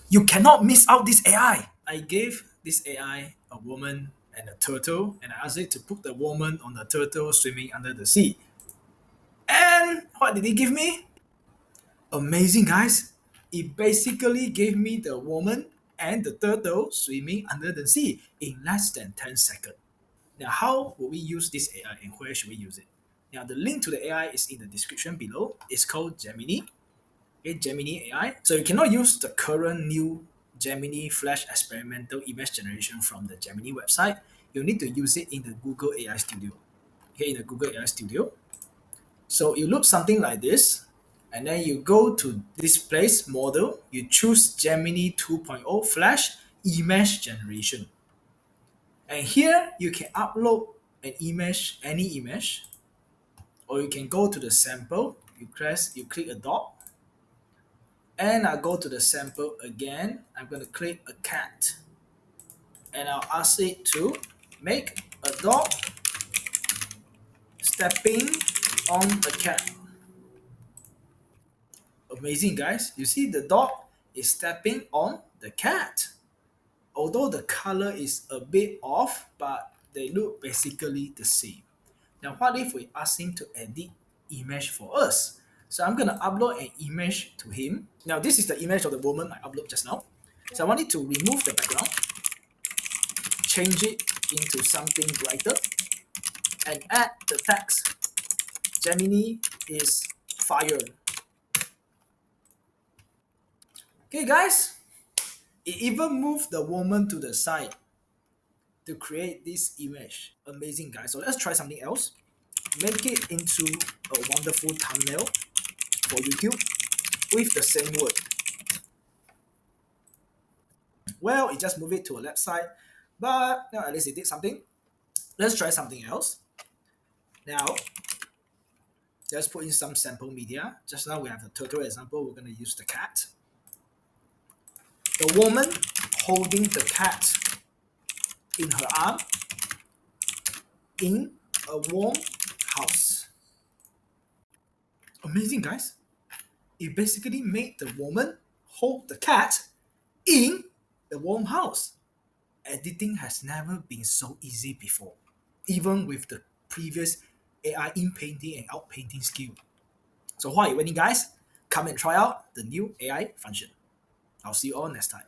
You cannot miss out this AI. I gave this AI a woman and a turtle, and I asked it to put the woman on the turtle swimming under the sea. And what did it give me? Amazing, guys. It basically gave me the woman and the turtle swimming under the sea in less than 10 seconds. Now, how will we use this AI and where should we use it? Now, the link to the AI is in the description below. It's called Gemini. Okay, Gemini AI. So you cannot use the current new Gemini Flash experimental image generation from the Gemini website. You need to use it in the Google AI Studio. Okay, in the Google AI Studio. So you look something like this, and then you go to this place model. You choose Gemini 2.0 Flash image generation, and here you can upload an image, any image, or you can go to the sample. You click a dot, and I go to the sample again. I'm going to click a cat, and I'll ask it to make a dog stepping on a cat. Amazing, guys. You see the dog is stepping on the cat. Although the color is a bit off, but they look basically the same. Now, what if we ask him to edit image for us? So I'm gonna upload an image to him. Now, this is the image of the woman I uploaded just now. So I want it to remove the background, change it into something brighter, and add the text. Gemini is fire. Okay, guys. It even moved the woman to the side to create this image. Amazing, guys. So let's try something else. Make it into a wonderful thumbnail for YouTube with the same word. Well, it just moved it to a left side, but at least it did something. Let's try something else. Now, let's put in some sample media. Just now we have the turtle example. We're going to use the cat. The woman holding the cat in her arm in a warm house. Amazing, guys. It basically made the woman hold the cat in the warm house. Editing has never been so easy before, even with the previous AI in painting and out painting skill. So, why are you waiting, guys? Come and try out the new AI function. I'll see you all next time.